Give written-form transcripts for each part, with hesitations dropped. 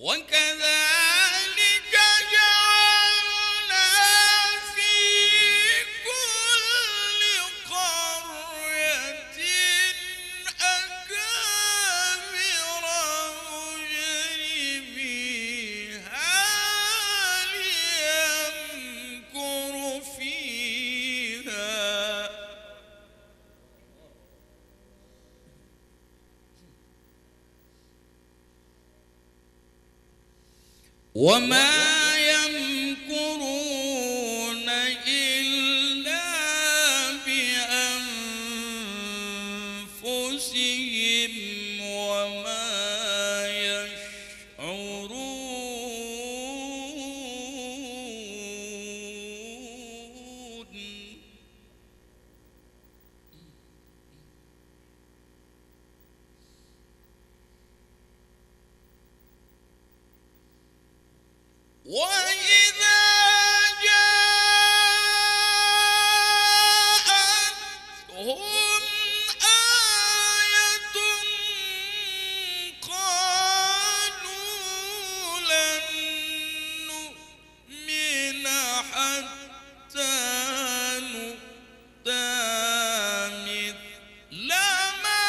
وكذلك جعلنا في كل قرية أكابر مجرميها ليمكروا فيها وما يمكرون إلا بأنفسهم وما يشعرون. وإذا جاءتهم آية قالوا لن نؤمن حتى نؤتى مثل ما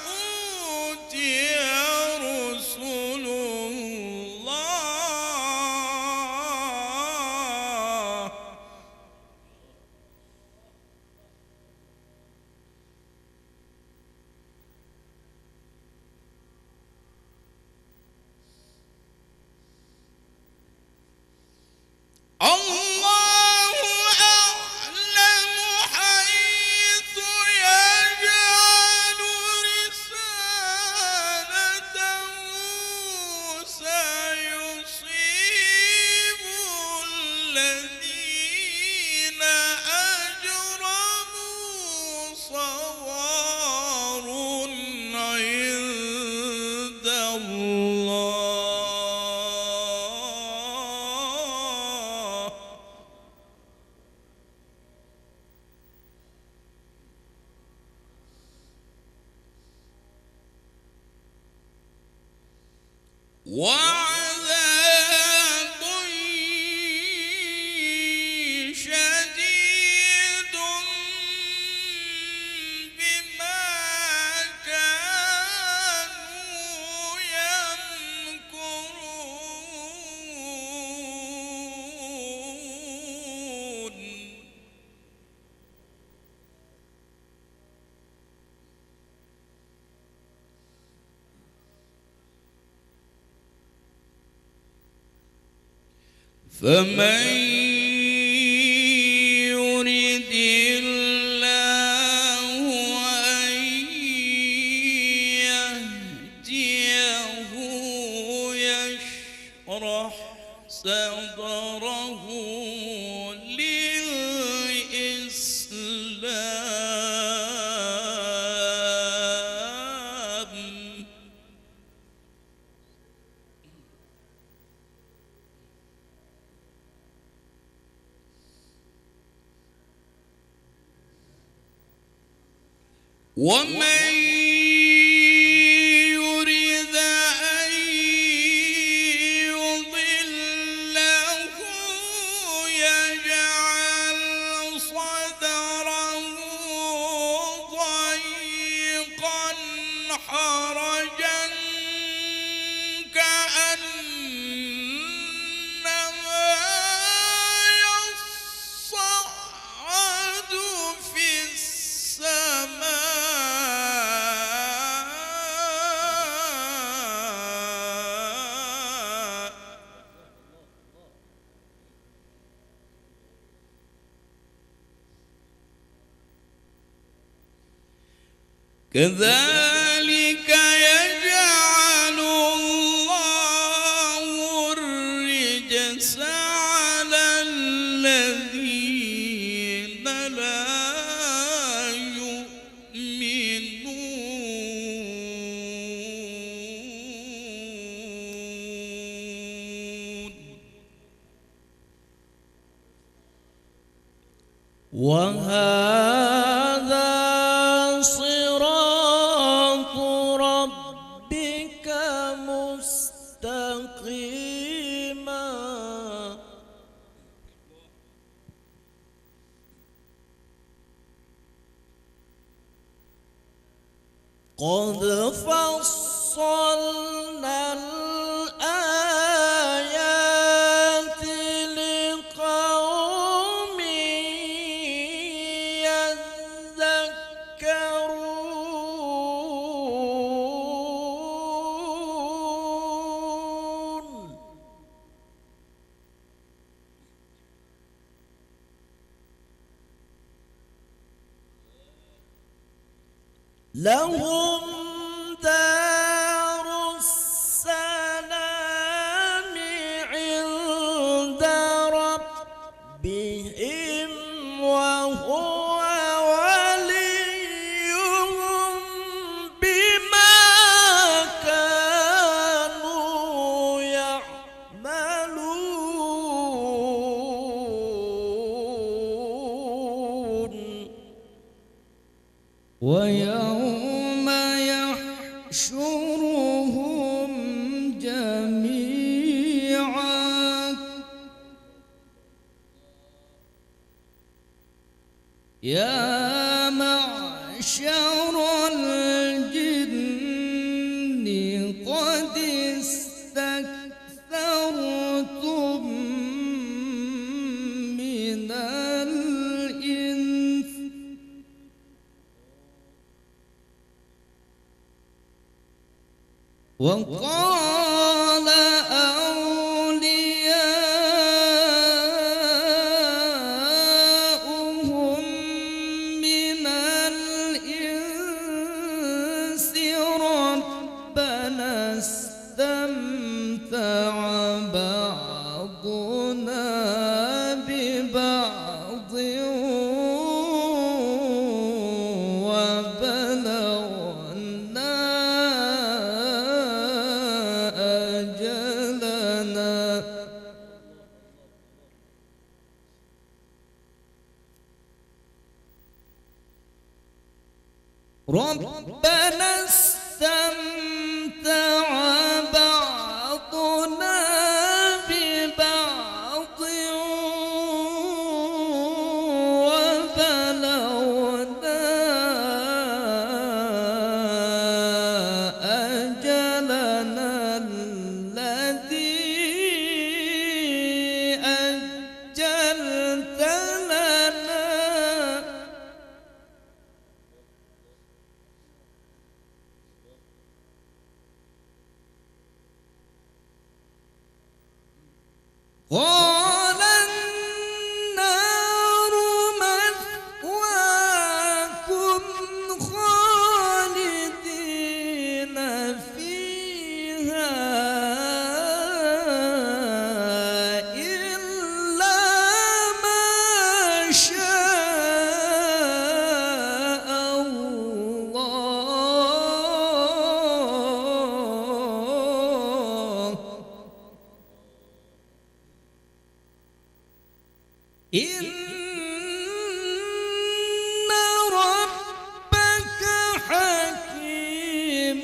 أوتي رسل الله. الله أعلم حيث يجعل رسالته سيصيب الذين أجرموا صغار عند الله. وعذاب شديد بما كانوا يمكرون. فمن يرد الله أن يهديه يشرح صدره للإسلام. ومن يرد أن يضله يجعل صدره ضيقا حرجا كأنما يصعد في السماء. كذلك يجعل الله الرجس على الذين لا يؤمنون. وهذا صراط ربك قد فصلنا الآيات لقوم يذكرون لهم دار السلام عند ربهم وهو وليهم بما كانوا يعملون ويوم يحشرهم جميعا يا معشر الجن قد استكثرتم من الإنس وقال أولياؤهم من الإنس ربنا استمتع بعضنا ببعض وبلغنا أجلنا ربنا استمتع بعضنا ببعض وبلغنا أجلنا الذي أجلت لنا قال النار مثواكم خالدين فيها إلا ما شاء الله إن ربك حكيم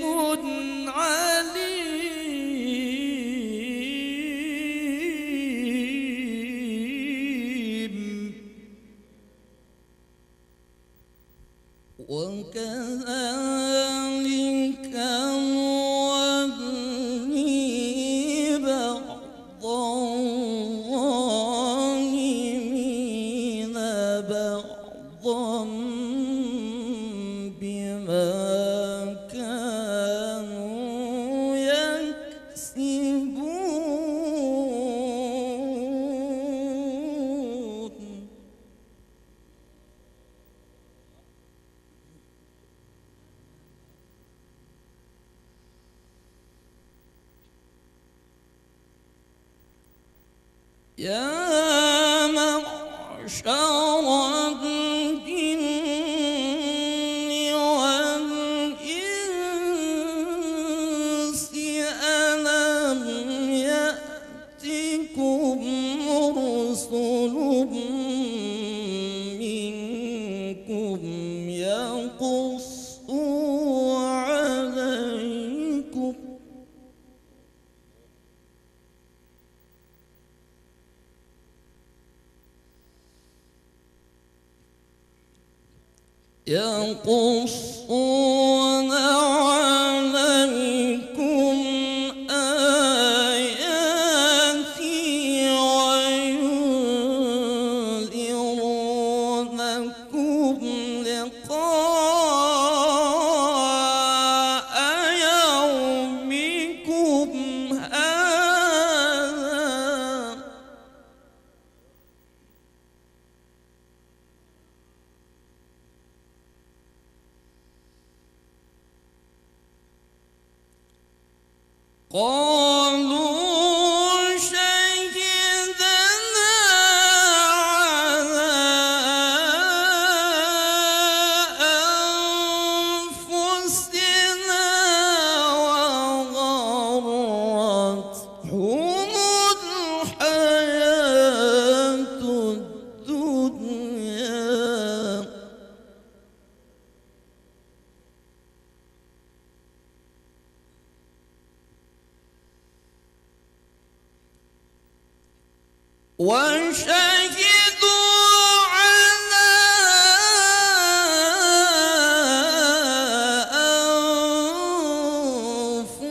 عليم وكذلك نولي بعض الظالمين بعضا بما كانوا يكسبون يا معشر الجن والإنس ألم يأتكم رسل منكم يقصوا عليكم يقصون قالوا شهدنا على أنفسنا وغرتهم الحياة الدنيا وشهدوا على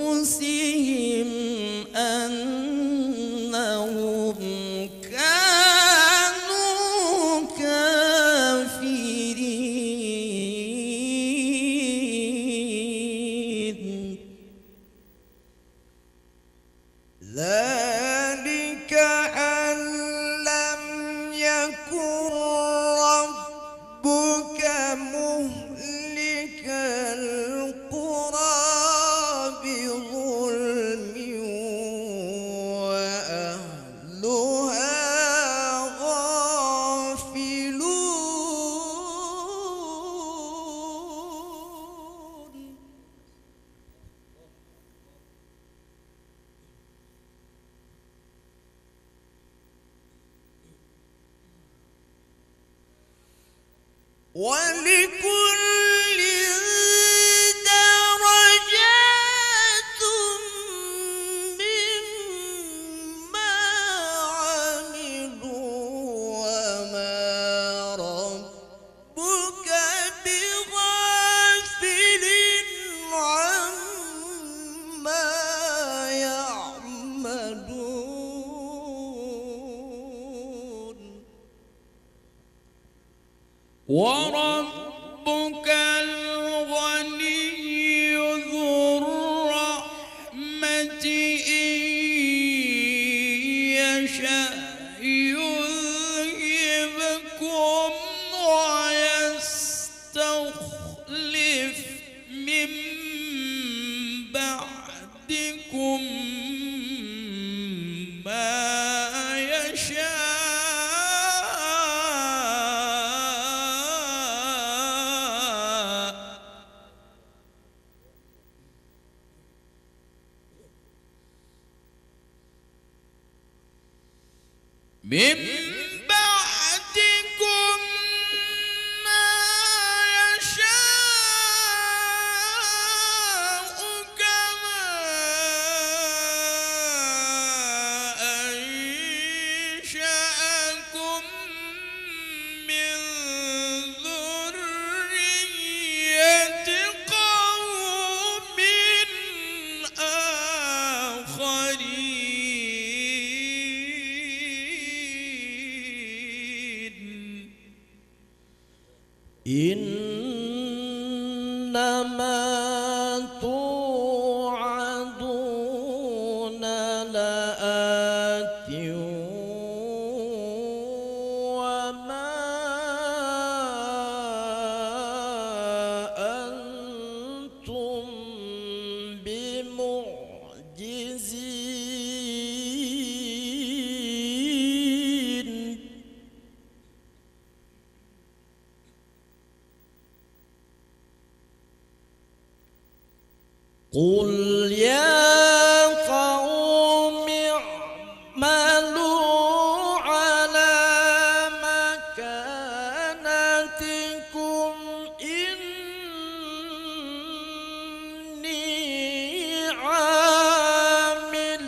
أنفسهم أنهم كانوا كافرين ذلك أن لم يكن ربك مهلك القرى بظلم وأهلها غافلون ولكل درجات مما عملوا وما ربك بغافل عما يعملون وربك الغني ذو الرحمة إن يشأ يذهبكم ويستخلف من بعدكم ما من بعدكم ما يشاء كما أنشأكم من ذرية قوم آخرين إنما توعدون لآت وما أنتم بمعجزين قل يا قوم اعملوا على مكانتكم إني عامل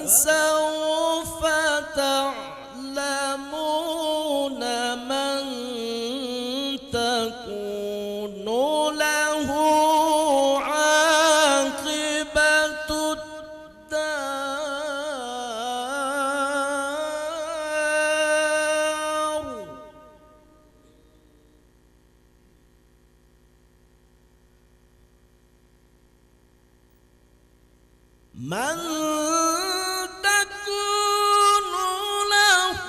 فسوف تعلمون من تكون له عاقبة الدار من تكون له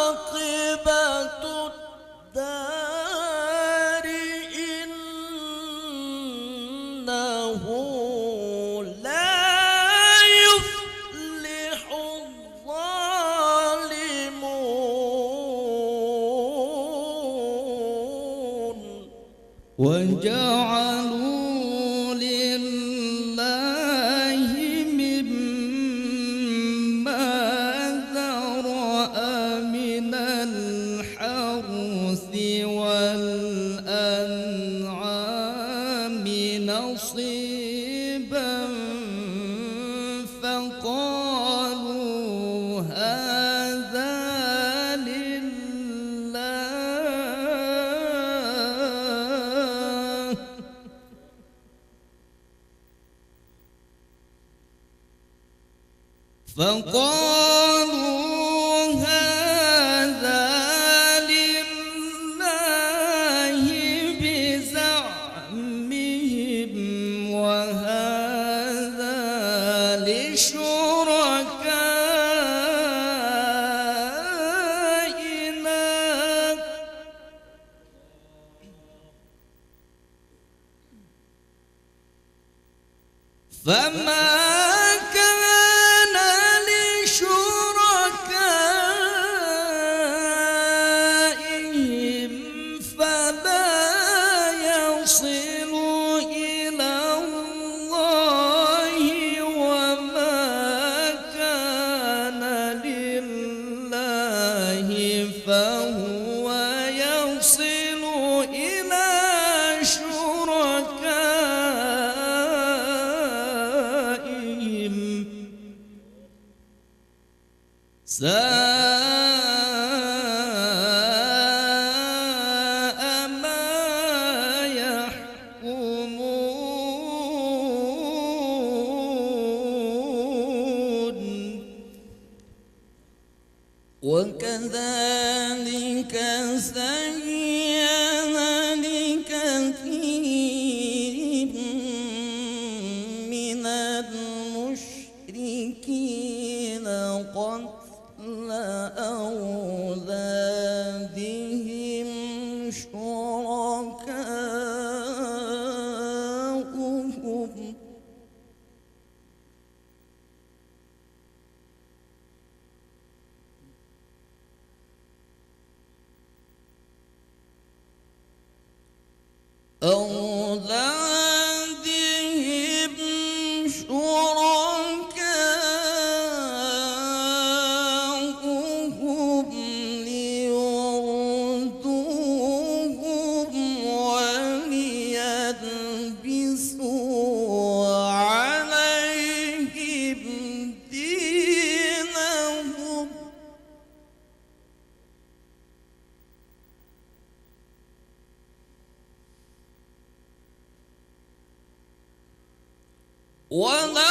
عاقبة الدار وجعلوا لله مما ذرأ من الحرث والأنعام نصيبا فقالوا هذا لله بزعمهم وهذا لشركائنا فما كان لشركائهم فلا يصل إلى الله وما كان لله فهو يصل إلى شركائهم ساء ما يحكمون وكذلك زين لكثير من المشركين قتل أولادهم شركاؤهم ليردوهم وليلبسوا عليهم دينهم ولو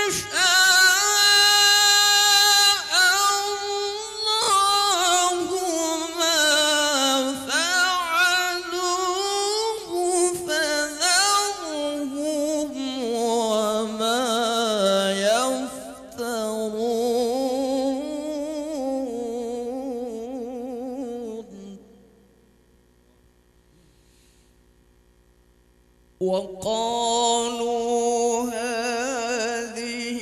شاء الله ما فعلوه فذرهم وما يفترون وقالوا هذه